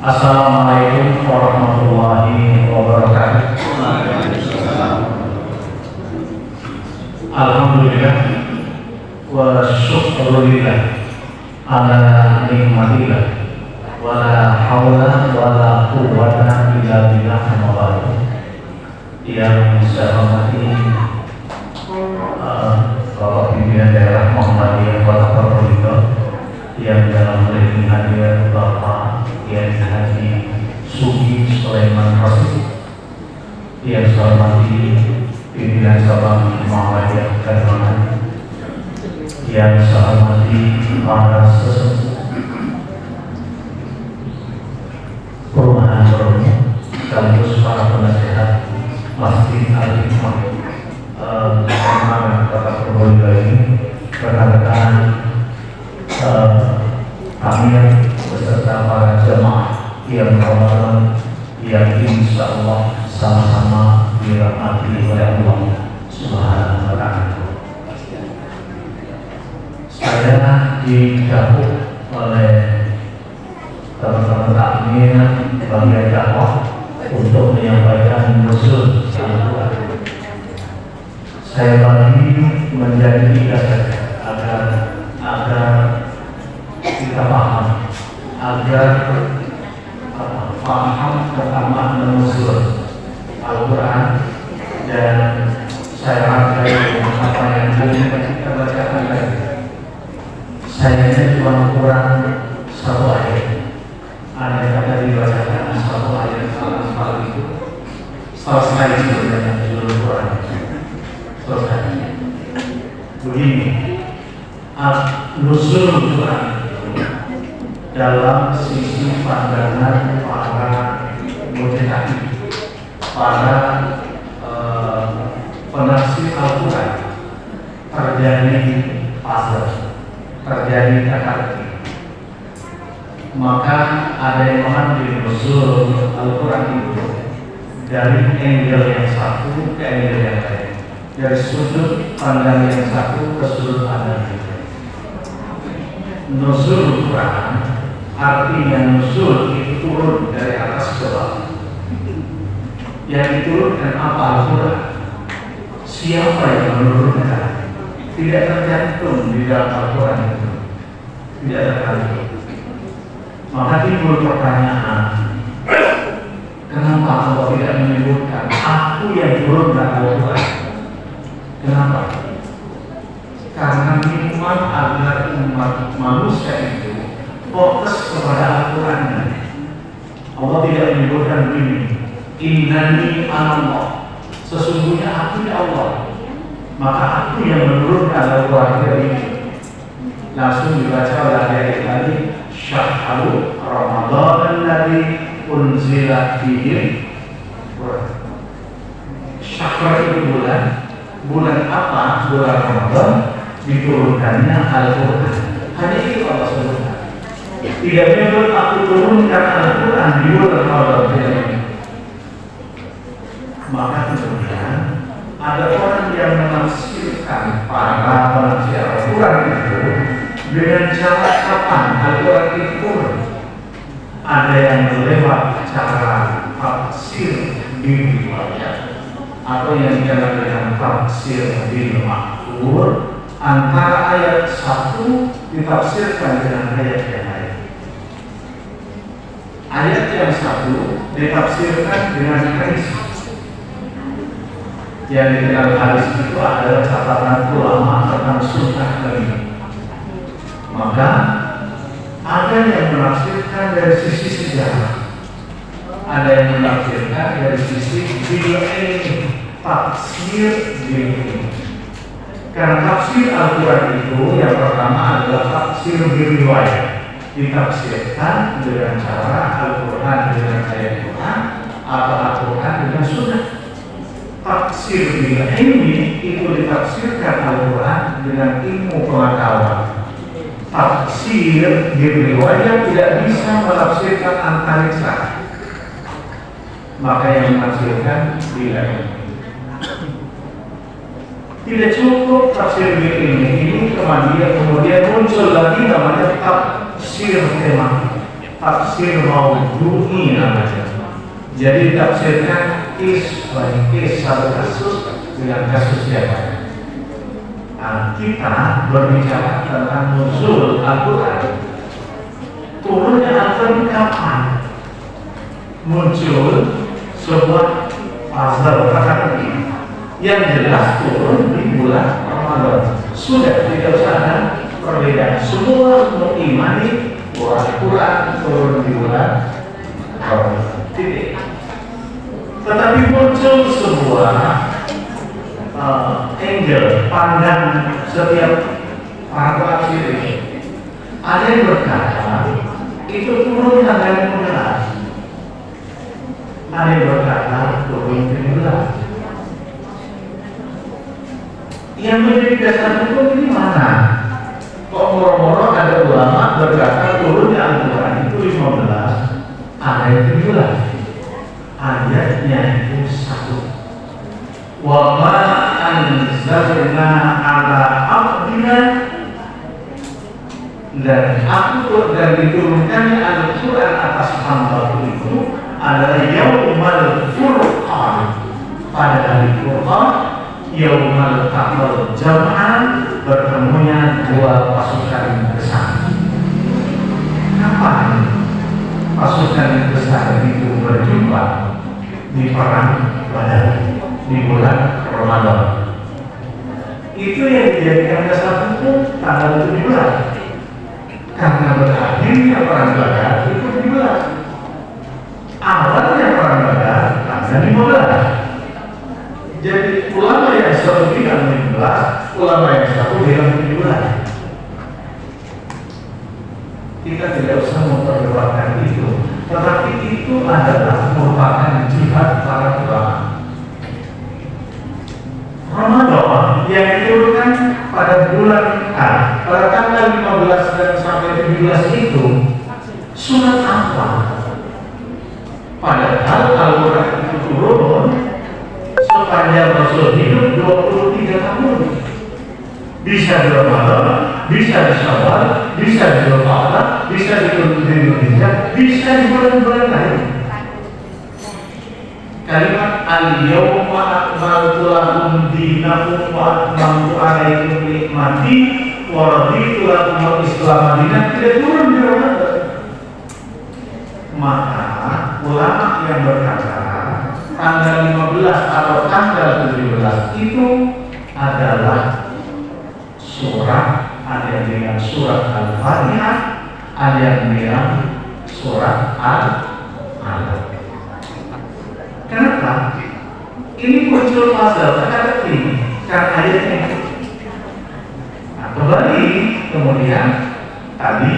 Assalamualaikum warahmatullahi wabarakatuh. Alhamdulillah wa syukrulillah ala nikmatillah wala hawla wala quwwata illa billah wa yang saya hormati Bapak Pimpinan Daerah Muhammadiyah Kota Purbalingga, yang dalam hal ini hadir Bapak Kiai Haji Sugi Sulaiman Rasid, yang saya hormati Pimpinan Cabang Muhammadiyah Kalimantan, yang saya hormati para sesepuh perumahan baru sekaligus para penasehat Masjid Al-Hikmah Kalimantan Kota Purbalingga ini, rekan-rekan kami beserta para jemaah yang Ramadan yang insya Allah sama-sama dirahmati oleh Allah Subhanahu wa Ta'ala. Saya didahului oleh teman-teman takmir bagian dakwah untuk menyampaikan nuzul Al-Quran. Saya bagi menjadi 3 saja agar kita paham, agar paham pertama nuzul Al-Quran, dan saya hargai apa yang kita bacakan tadi. Saya cuma kurang 1 ayat. Ada kata dibacakan 1 ayat hal itu selesai sebenarnya seluruh Quran. Selesai. Begini, nuzul Quran dalam sisi pandangan para mujtahid, para penafsir Al-Quran, terjadi fase, terjadi takarki. Maka ada yang mengambil nuzul Al-Quran itu dari angle yang satu ke angle yang lain, dari sudut pandang yang satu ke sudut pandang yang lain. Nuzul Quran artinya nuzul itu turun dari atas ke bawah. Yang diturunkan apa? Al-Quran. Siapa yang menurunkan? Tidak tercantum di dalam Al-Quran itu. Tidak tercantum. Maka timbul pertanyaan, kenapa Allah tidak menyebutkan aku yang turunkan Al-Quran? Kenapa? Karena minimal agar umat manusia itu fokus kepada Al-Quran. Allah tidak menyebutkan begini, innani anallah, sesungguhnya aku ya Allah, maka aku yang menurunkan Al-Quran ini. Langsung dibaca oleh ayat tadi, syahru Ramadan alladzi unzila fihi Quran. Syahr itu bulan apa? Bulan Ramadan diturunkannya Al-Quran. Hanya itu Allah sebutkan. Tidak menyebut aku turunkan Al-Quran di bulan Ramadan ini. Maka kemudian ada orang yang menafsirkan para penafsir Al-Quran itu dengan cara kapan Al-Quran itu turun. Ada yang lewat cara tafsir bil riwayat atau yang dikenal dengan tafsir bil ma'thur, antara ayat 1 ditafsirkan dengan ayat yang lain. Ayat yang 1 ditafsirkan dengan hadis. Yang dikenal hadis itu adalah catatan ulama tentang sunnah Nabi. Maka ada yang menafsirkan dari sisi sejarah, ada yang menafsirkan dari sisi ilmu, tafsir ilmu. Karena tafsir Al-Quran itu yang pertama adalah tafsir riwayat, ditafsirkan dengan cara Al-Quran dengan ayat Quran atau Al-Quran dengan sunnah. Tafsir ilmu itu ditafsirkan Al-Quran dengan ilmu pengetahuan. Tafsir riwayat tidak bisa menafsirkan antariksa, maka yang menafsirkan bila tidak cukup tafsir ini kemudian muncul lagi namanya tafsir tematik. tafsir maudhu'i namanya. Jadi tafsirkan case by case, satu kasus dengan kasus yang lain. Nah, kita berbicara tentang nuzul Al-Quran. Turunnya Al-Quran kapan? Muncul sebuah puzzle kata ini yang jelas turun di bulan Ramadan. Sudah tidak usah ada perbedaan. Semua mengimani bahwa Al-Quran turun di bulan Ramadan. Titik. Tetapi muncul sebuah angle pandang setiap para tafsir ini. Ada yang berkata itu turun tanggal 16. Ada yang berkata turun 17. Yang menjadi dasar hukum ini mana? Kok moro-moro ada ulama berkata turunnya Al-Quran itu 15, ada yang 17. Ayatnya itu satu. Wa ma anzalna ala abdina, dan diturunkannya Al-Quran atas hamba itu adalah yaumal furqan, pada hari Furqan, yaumal taqal jam'an, bertemunya dua pasukan besar. Kapan pasukan besar itu berjumpa? Di perang Badar di bulan Ramadan. Itu yang dijadikan dasar hukum tanggal 17. Karena berakhirnya perang Badar itu 17. Awalnya perang Badar tanggal 15. Jadi ulama yang satu bilang 15, ulama yang satu bilang 17. Kita tidak usah memperdebatkan itu, tetapi itu adalah merupakan jihad para ulama. Ramadan yang diturunkan pada bulan pada tanggal 15 dan sampai 17 itu surat apa? Padahal Al-Quran itu turun sepanjang Rasul hidup 23 tahun. Bisa di Ramadan, bisa di Syawal, bisa di Dzulqa'dah, bisa di Dzulhijjah, bisa di bulan-bulan lain. Kalimat al-yawma akmaltu lakum dinakum wa atmamtu alaikum nikmati wa raditu lakum al-Islam dinan tidak turun di Ramadan. Maka ulama yang berkata tanggal 15 atau tanggal 17 itu adalah surah, ada yang bilang surat Al-Fatihah, ada yang bilang surat Al-Alaq. Kenapa? Ini muncul pasal teka-teki karena ayatnya. Nah, kembali kemudian tadi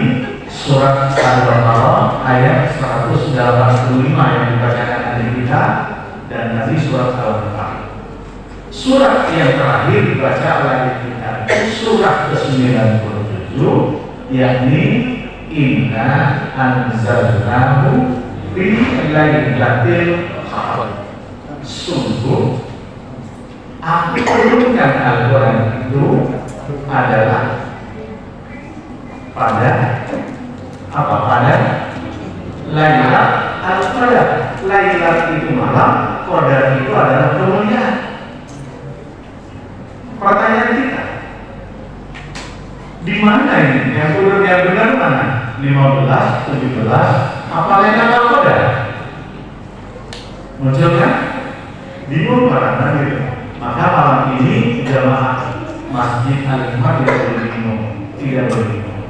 surat Al-Baqarah ayat 185 yang dibacakan dari kita, dan tadi surat Al-Baqarah. Surat yang terakhir dibaca oleh kita surat ke-97, yakni Inna anzalnahu fi lailatul qadr. Sungguh aku turunkan Al-Quran itu adalah pada apa? Pada Lailatul Qadar. Lailatul itu malam, Qadar itu adalah kemuliaan. Pertanyaan kita, di mana ini? Yang turun yang benar mana? 15, 17, apa Lailatul Qadar? Muncul kan? Bingung para nabi. Maka malam ini jamaah Masjid Al-Ikhmah tidak boleh bingung, tidak boleh bingung.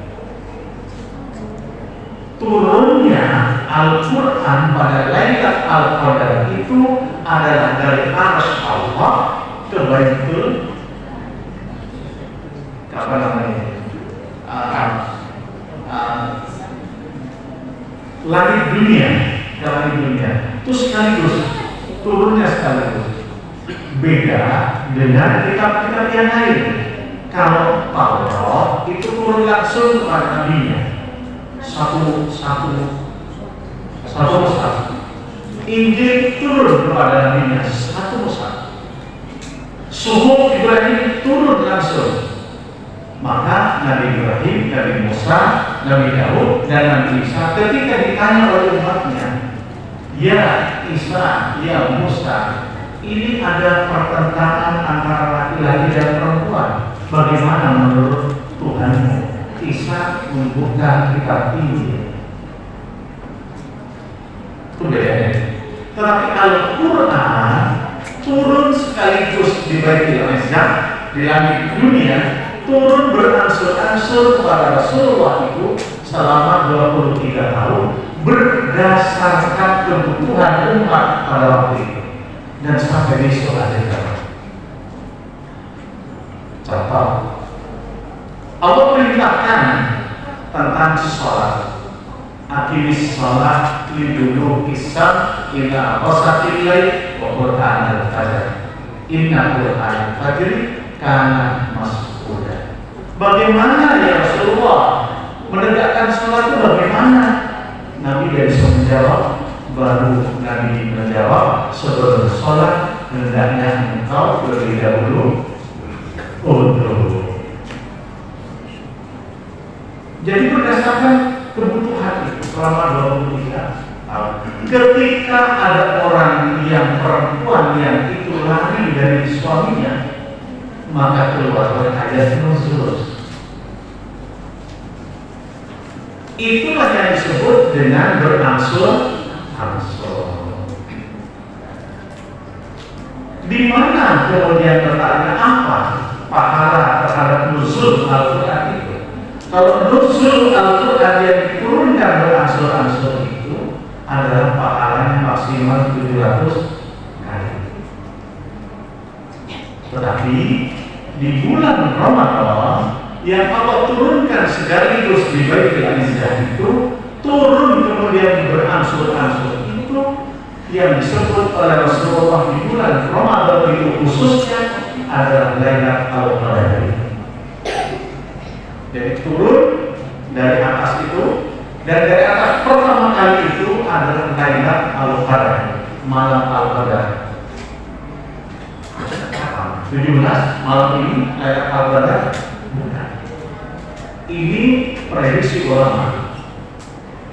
Turunnya Al-Quran pada Lailatul Qadar itu adalah dari arsy Allah ke Baitul, apa namanya, langit dunia, langit dunia. Itu sekaligus turunnya sekaligus. Beda dengan kitab-kitab yang lain. Kalau Taurat itu turun langsung kepada Nabi-nya, satu mushaf. Injil turun kepada Nabi-nya, satu mushaf. Suhuf Ibrahim turun langsung. Maka Nabi Ibrahim, Nabi Musa, Nabi Daud dan Nabi Isa ketika ditanya oleh umatnya, ya Isa, ya Musa, ini ada pertentangan antara laki-laki dan perempuan. Bagaimana menurut Tuhanmu? Isa membuka kitab ini. Itu bedanya. Tetapi kalau Quran turun sekaligus di Baitul Izzah di langit dunia, turun beransur-ansur kepada Rasulullah itu selama 23 tahun berdasarkan kebutuhan umat pada waktu itu dan sampai besok ada. Contoh, Allah perintahkan tentang sholat. Aqimis sholat lidulu kisah ila qasatil lail wa qur'an al-fajr. Inna qur'an al-fajr kana mas'uda. Bagaimana ya Rasulullah menegakkan sholat itu bagaimana? Nabi dari menjawab, baru Nabi menjawab, sebelum sholat hendaknya engkau terlebih dahulu untuk. Jadi berdasarkan kebutuhan itu selama 23 tahun. Ketika ada orang yang perempuan yang itu lari dari suaminya, maka keluar ayat nuzul. Itulah yang disebut dengan berangsur-angsur. Di mana kemudian letaknya apa pahala terhadap nuzul Al-Quran itu? Kalau nuzul Al-Quran yang diturunkan berangsur-angsur itu adalah pahalanya maksimal 700 kali. Tetapi di bulan Ramadan yang Allah turunkan sekaligus di Baitul Izzah itu turun kemudian berangsur-angsur itu yang disebut oleh Rasulullah di bulan Ramadan itu khususnya adalah Lailatul Qadar. Jadi turun dari atas itu, dan dari atas pertama kali itu adalah Lailatul Qadar, malam Al-Qadar. 17 malam ini Lailatul Qadar. Ini prediksi ulama.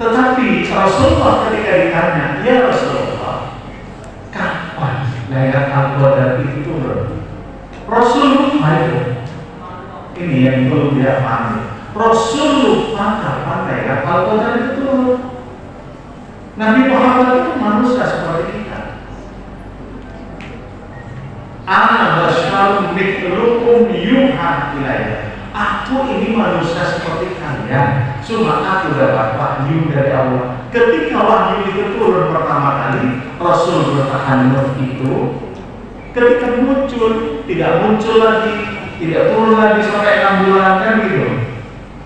Tetapi Rasulullah ketika ditanya, ya Rasulullah, kapan Lailatul Qadar itu turun? Rasulullah itu, ini yang perlu dia pahami. Rasulullah kapan Lailatul Qadar itu turun? Nabi Muhammad itu manusia seperti kita. Ana basyarun mithlukum yuha ilayya. Aku ini manusia seperti kalian, cuma aku dapat wahyu dari Allah. Ketika wahyu itu turun pertama kali, Rasul bertahanut itu, ketika muncul, tidak muncul lagi, tidak turun lagi sampai 6 bulan kan gitu.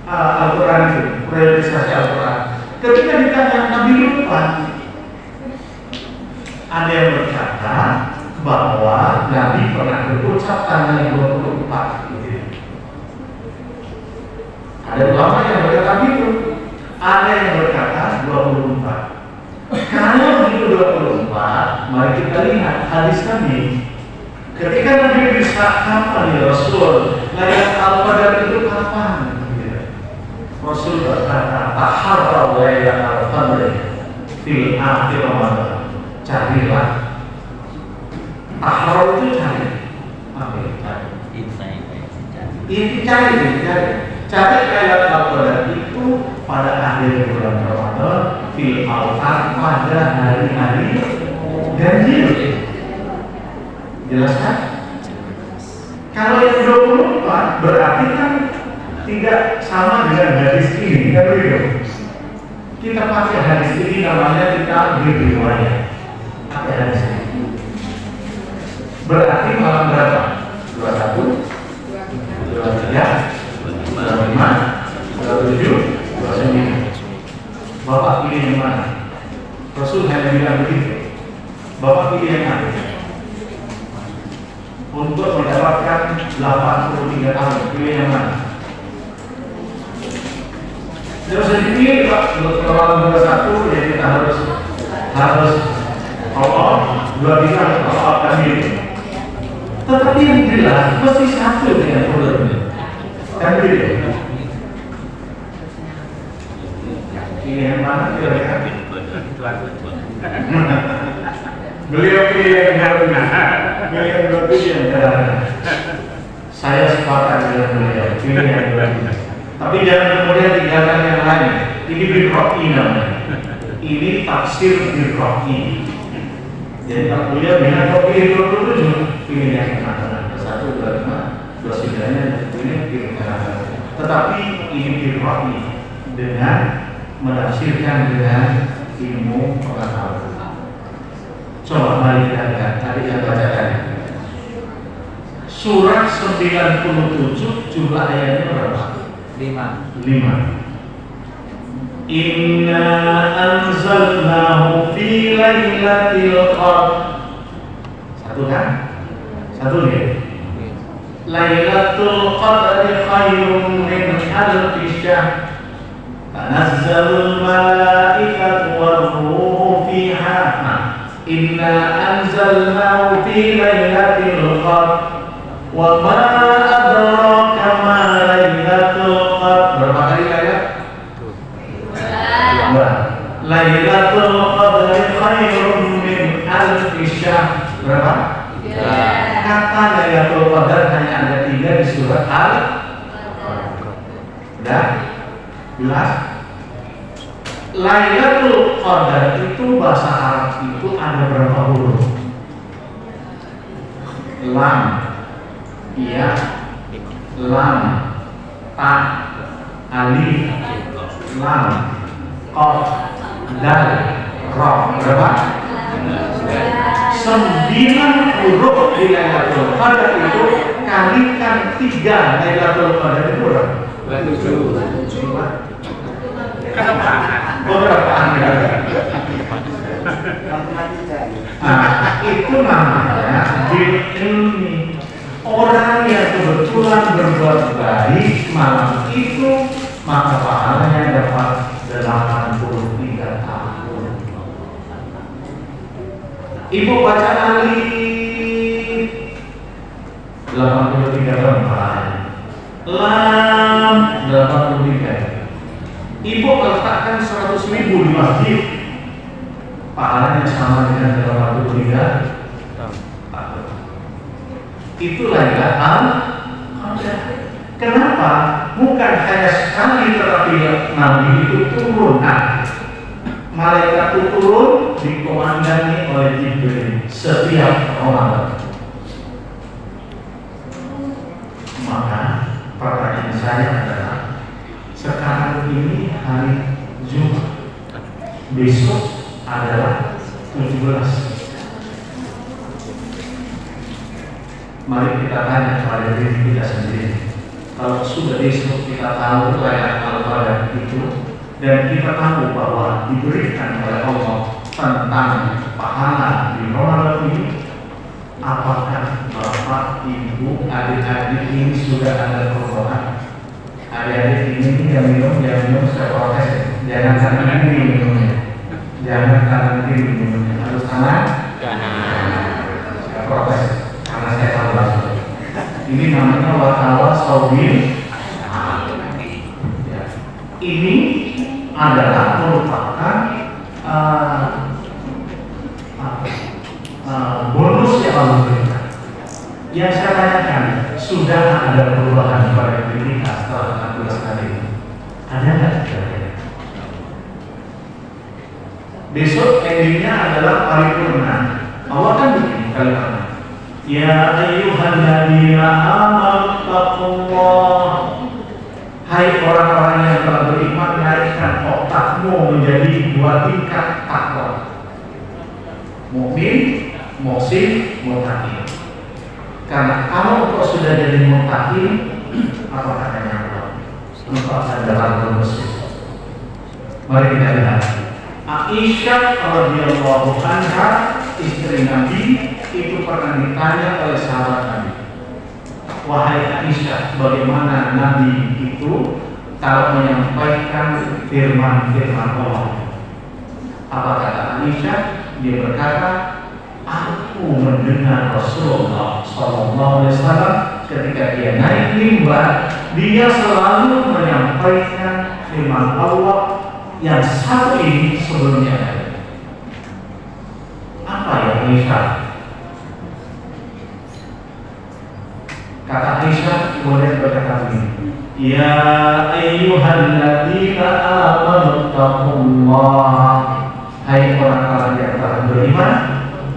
Al-Quran itu, realisasi Al-Quran. Ketika ditanya Nabi lupa, ada yang berkata bahwa Nabi pernah berucap tanggal 24 gitu. Ada ulama yang berkata itu, ada yang berkata 24. Kalau itu 24, mari kita lihat hadis Nabi. Ketika Nabi bisa kapan ya Rasul, Lailatul Qadar itu kapan? Rasul berkata, taharra Lailatul Qadar fil akhir Ramadan. Carilah. Taharra itu cari. Apa itu? Cari. Cari Lailatul Qadar itu pada akhir bulan Ramadan, fil awtar, pada hari-hari ganjil. Jelas kan? Kalau yang 24 berarti kan tidak sama dengan hadis ini, kan begitu? Kita pakai hadis ini namanya kita riwayat. Pakai hadis ini. Berarti malam berapa? 21, 23, 25, 27, 29. Bapak pilih yang mana? Rasul hanya bilang begitu. Bapak pilih yang mana? Untuk mendapatkan 83 tahun, pilih yang mana? Tidak usah dipilih Pak. Kalau 21 ya kita harus Allah 23 Allah kami. Tetapi yang jelas mesti satu dengan problemnya. Kan begitu. Beliau pilih yang benar, beliau pilih yang benar. Saya sepakat dengan beliau, pilih yang benar. Tapi jangan kemudian tinggalkan yang lain. Ini birro'i namanya. Ini tafsir birro'i. Jadi kalau beliau bilang kau pilih 27, pilih yang benar. 1, 2, 5, 29, pilih yang benar. Tetapi ini birro'i dengan menafsirkan dengan ilmu pengetahuan. Coba mari kita lihat tadi yang bacakan. Surah 97 jumlah ayatnya berapa? 5. Inna anzalnahu fi lailatul qadr. Satu kan? Satu dia. Lailatul qadri khairum min alfi syahr. Tanazzalul malaikatu war-ruhu fiha. Inna anzalnahu fi lailatul qadr. Wa ma adraka ma lailatul qadr. Berapa kali ayat? Lailatul qadri khairum min alfi syahr. Berapa? Kata Lailatul Qadar hanya ada 3 di surat Al-Qadar. Sudah? Jelas? Lailatul Qadar itu bahasa Arab itu ada berapa huruf? Lam, ya, lam, ta, alif, lam, qaf, dal, ra. Berapa? 9 huruf di Lailatul Qadar itu kalikan 3 Lailatul Qadar itu berapa? 7. Berapa? Itu namanya ilmi. Orang yang kebetulan berbuat baik malam itu maka pahalanya dapat 83 tahun. Ibu baca alif 83 lembar, lam 83. Ibu meletakkan 100.000 di masjid, pahalanya sama dengan 83 tahun. Itulah Lailatul Qadar. Kenapa? Bukan hanya sekali tetapi Nabi itu turun. Malaikat itu turun dikomandani oleh Jibril setiap Ramadan. Maka pertanyaan saya adalah, sekarang ini hari Jumat, besok adalah 17. Mari kita tanya kepada diri kita sendiri. Kalau sudah besok kita tahu Lailatul Qadar itu, dan kita tahu bahwa diberikan oleh Allah tentang pahala di Ramadan ini, apakah bapak, ibu, adik-adik ini sudah ada perubahan? Adik-adik ini yang minum saya protes. Jangan kanan kiri minumnya, jangan kanan kiri minumnya, harus kanan. Saya protes karena saya tahu langsung. Ini namanya watawa sawbil. Ini adalah merupakan bonus yang Allah berikan. Yang saya tanyakan, sudah ada perubahan pada diri kita setelah 16 hari ini? Ada nggak? Besok endingnya adalah paripurna. Allah kan bikin kalimatnya. Ya ayyuhalladzina amanu taqullah. Hai orang-orang yang telah beriman, naikkan otakmu menjadi 2 tingkat takwa. Mukmin, muhsin, muttaqin. Karena kalau engkau sudah jadi muttaqin, apa katanya Allah? Engkau akan dapat bonus. Mari kita lihat. Aisyah radhiyallahu anha, istri Nabi, itu pernah ditanya oleh sahabat Nabi. Wahai Aisyah, bagaimana Nabi itu kalau menyampaikan firman-firman Allah? Apa kata Aisyah? Dia berkata, aku mendengar Rasulullah SAW ketika dia naik mimbar, dia selalu menyampaikan firman Allah yang satu ini sebelumnya ada. Aisyah. Kata Aisyah kemudian berkata begini, ya ayyuhalladzina amanu taqullah, hai orang-orang yang telah beriman,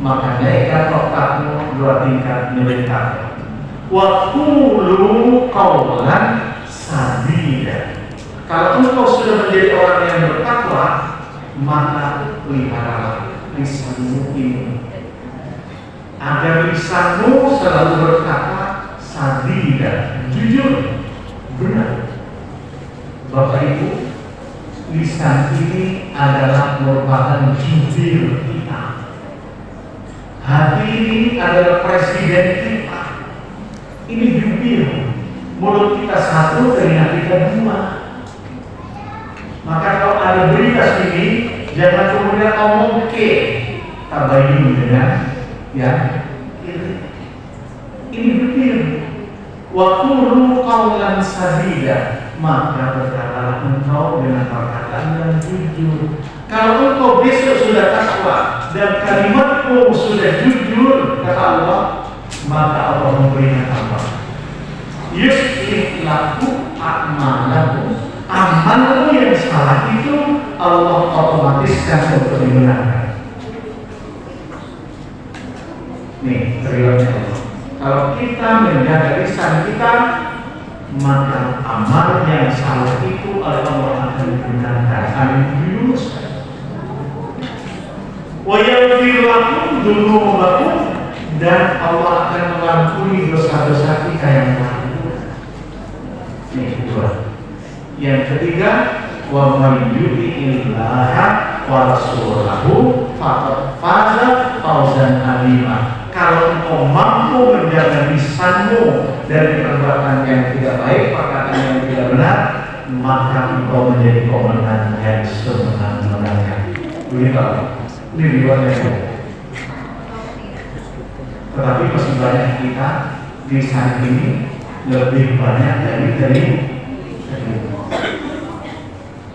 maka naikkan otakmu 2 tingkat menjadi takwa. Wa qulu qawlan sadida. Kalau engkau sudah menjadi orang yang bertakwa, maka peliharalah lisanmu ini, agar lisanmu selalu berkata sadida, jujur, benar. Bapak Ibu, lisan ini adalah merupakan jubir kita. Hati ini adalah presiden kita. Ini jubir. Mulut kita 1, telinga kita 2. Maka kalau ada berita sini, jangan kemudian ngomong ke tabayun dengan ya ini jubir. Wa qulu qawlan sadida, maka berkatalah engkau dengan perkataan yang jujur. Kalau engkau besok sudah takwa dan kalimatmu sudah jujur, kata Allah, maka Allah memberikan apa? Yuslih lakum a'malakum. Amalmu yang salah itu Allah otomatiskan untuk dibenarkan. Nih, riwayatnya Allah. Kalau kita menjaga lisan kita, maka amal yang salah itu oleh Allah akan dibenarkan, akan diluruskan. Wa yaghfir lakum dzunubakum, dan Allah akan mengampuni dosa-dosa kita yang lalu. Ini kedua. Yang ketiga, wa may yuti'illaha wa rasulahu faqad faza fawzan 'azima. Kalau engkau mampu menjaga lisanmu dari perbuatan yang tidak baik, perkataan yang tidak benar, maka engkau menjadi komandan yang semenang-menangnya. Begitu. Ini riwayatnya. Tetapi masih banyak kita lisan ini lebih banyak dari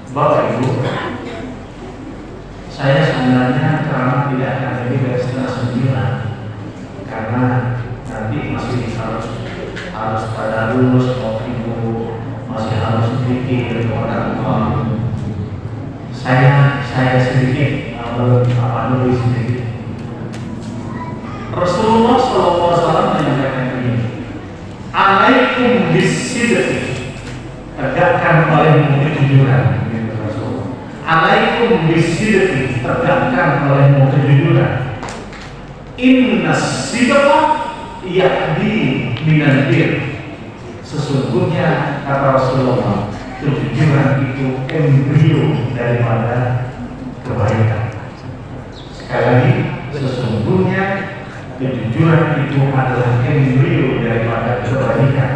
Bapak Ibu. Saya sebenarnya ceramah tidak akan lebih dari 8:30. Karena nanti masih harus tadarus, Ibu masih harus berpikir kepada Allah. Saya sedikit dulu sedikit. Rasulullah SAW menyampaikan ini, alaikum bisidqi, tegakkan olehmu kejujuran. Alaikum bisidqi, tegakkan olehmu kejujuran. Inna sidqa yahdi minal bir. Sesungguhnya kata Rasulullah, kejujuran itu embrio daripada kebaikan. Sekali lagi, sesungguhnya kejujuran itu adalah embrio daripada kebaikan.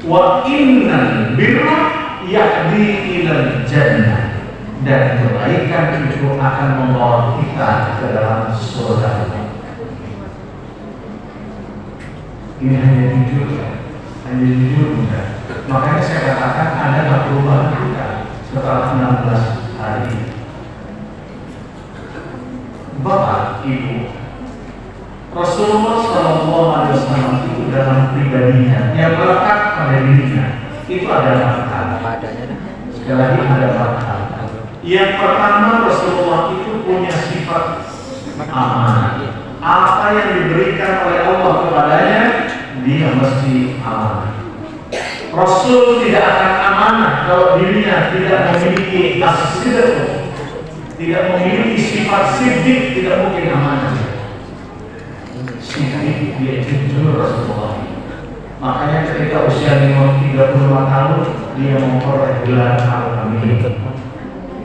Wa innal birra yahdi ilal jannah, dan kebaikan itu akan membawa kita ke dalam surga. Ini hanya jujur, bukan? Makanya saya katakan ada perubahan kita setelah 16 hari. Bapak, Ibu, Rasulullah SAW itu dalam pribadinya yang melekat pada dirinya itu ada 4 hal. Sekali lagi ada 4 hal. Yang pertama, Rasulullah itu punya sifat amanah. Apa yang diberikan oleh Allah kepadanya, dia mesti amanah. Rasul tidak akan amanah kalau dirinya tidak memiliki as-sidq, tidak memiliki sifat siddiq, tidak mungkin amanah. Siddiq, dia jujur Rasulullah. Makanya ketika usia 35 tahun, dia memperoleh gelar al-amin.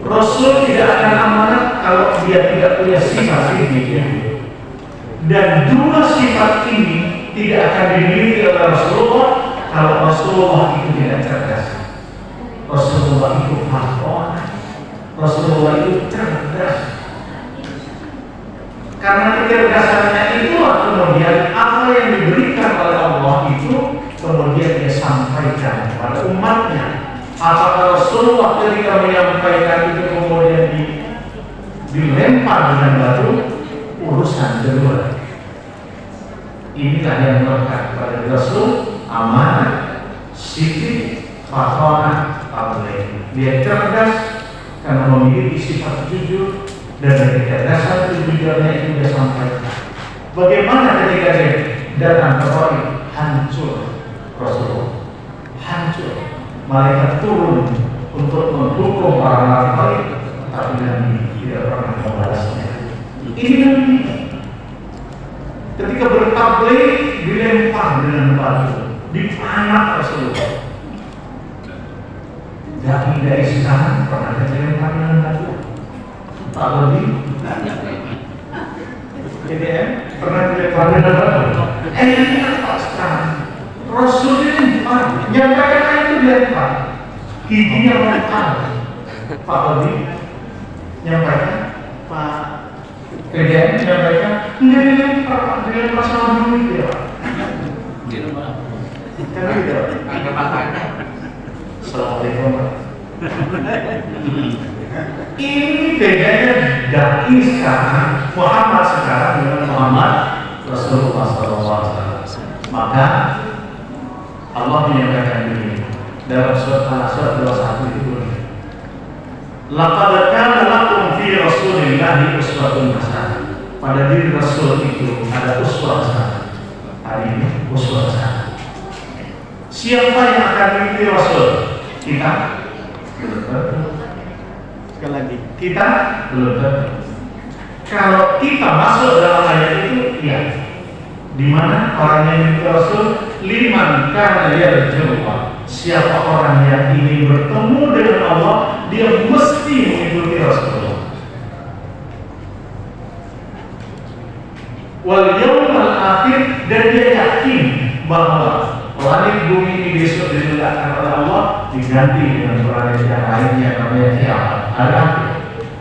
Rasul tidak akan amanah kalau dia tidak punya sifat siddiq. Dan 2 sifat ini tidak akan dimiliki oleh Rasulullah kalau Rasulullah itu tidak cerdas. Rasulullah itu faham. Rasulullah itu cerdas. Karena kecerdasannya itulah kemudian apa yang diberikan oleh Allah itu kemudian dia sampaikan kepada umatnya. Apakah Rasulullah ketika menyampaikan itu kemudian dilempar dengan batu? urusan kedua. Inilah yang melekat pada Rasul, amanah, sidik, fathonah, tabligh. Dia cerdas karena memiliki sifat jujur, dan dari kecerdasan kejujurannya itu dia sampaikan. Bagaimana ketika dia datang ke Taif, hancur Rasulullah, hancur. Malaikat turun untuk menghukum para Taif, tapi Nabi tidak pernah membalasnya. Ini Nabi. Ketika bertabligh dilempar dengan batu, dipanak Rasulullah. Dari sekarang pernah dilempar dengan batu. Tak lebih. Jadi pernah dilempar dengan batu. Ini apa sekarang? Rasul ini menyampaikan itu dilempar. Giginya melempar. Pak lebih menyampaikan, Pak kerjaan menyampaikan enggak dilempar, dilempar sama duit ya Pak. Kan gitu. Ada makanya. Assalamualaikum. Ini bedanya dai sekarang, Muhammad sekarang dengan Muhammad Rasulullah SAW. Maka Allah menyampaikan ini dalam surat Al-Asr 21 itu. Laqad kana lakum fi Rasulillahi uswatun hasanah. Pada diri Rasul itu ada uswah hasanah. Hari ini uswah hasanah. Siapa yang akan mengikuti Rasul? Kita belum tentu. Sekali lagi, kita belum tentu. Kalau kita masuk dalam ayat itu, iya. Di mana orang yang mengikuti Rasul? Liman kana yarjullaha. Siapa orang yang ingin bertemu dengan Allah, dia mesti mengikuti Rasulullah. Wal yawmal akhir, dan dia yakin bahwa langit bumi ini besok diletakkan oleh Allah diganti dengan planet yang lainnya namanya kiamat. Ada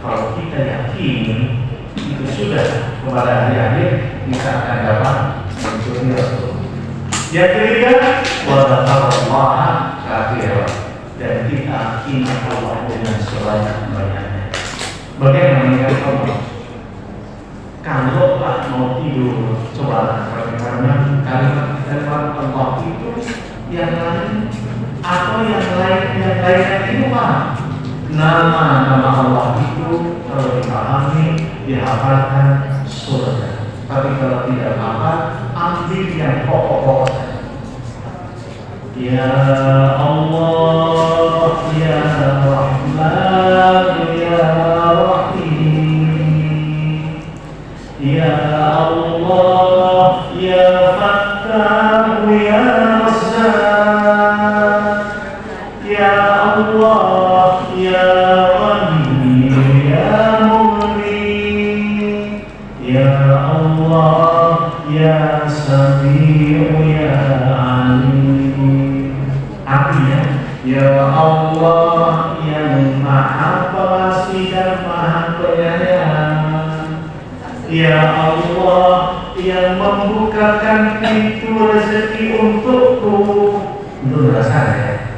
kalau kita yakin itu sudah kepada hari akhir, kita akan dapat mengikuti Rasulullah. Yang ketiga, wadaqallah katsira, dan kita ingat Allah dengan sebanyak-banyaknya. Bagaimana dengan Allah? Kalau mau tidur, coba karena kalimat Allah itu yang lain atau yang lainnya itu apa? Nama Allah itu kalau dipahami, dihafalkan surga. Tapi kalau tidak hafal, ambil yang pokok-pokok. Ya Allah, Ya Rahman, Ya Rahim. Ya Allah, Ya Fattah, Ya Razzaq. Ya Allah, Ya Ghani, Ya Mughni. Ya Allah, Ya Sami'u, Ya Alim. Artinya, Ya Allah yang Maha Pengasih dan Maha Penyayang. Ya Allah yang membukakan pintu rezeki untukku. Itu rasanya.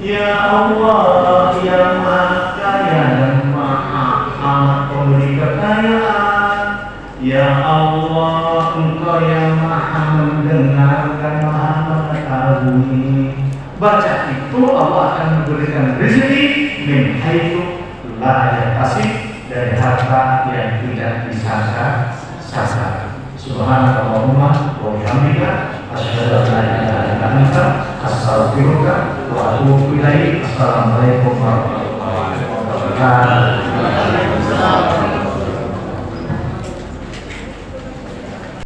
Ya Allah yang Maha Kaya dan Maha Amat Pemberi kekayaan. Ya Allah, Engkau yang Maha mendengar dan Maha mengetahui. Baca itu Allah akan memberikan rezeki min haitsu la yahtasib, dari harta yang tidak disangka-sangka. Subhanallahumma wa bihamdika asyhadu an la ilaha illa anta astaghfiruka wa atubu ilaik. Assalamualaikum warahmatullahi wabarakatuh.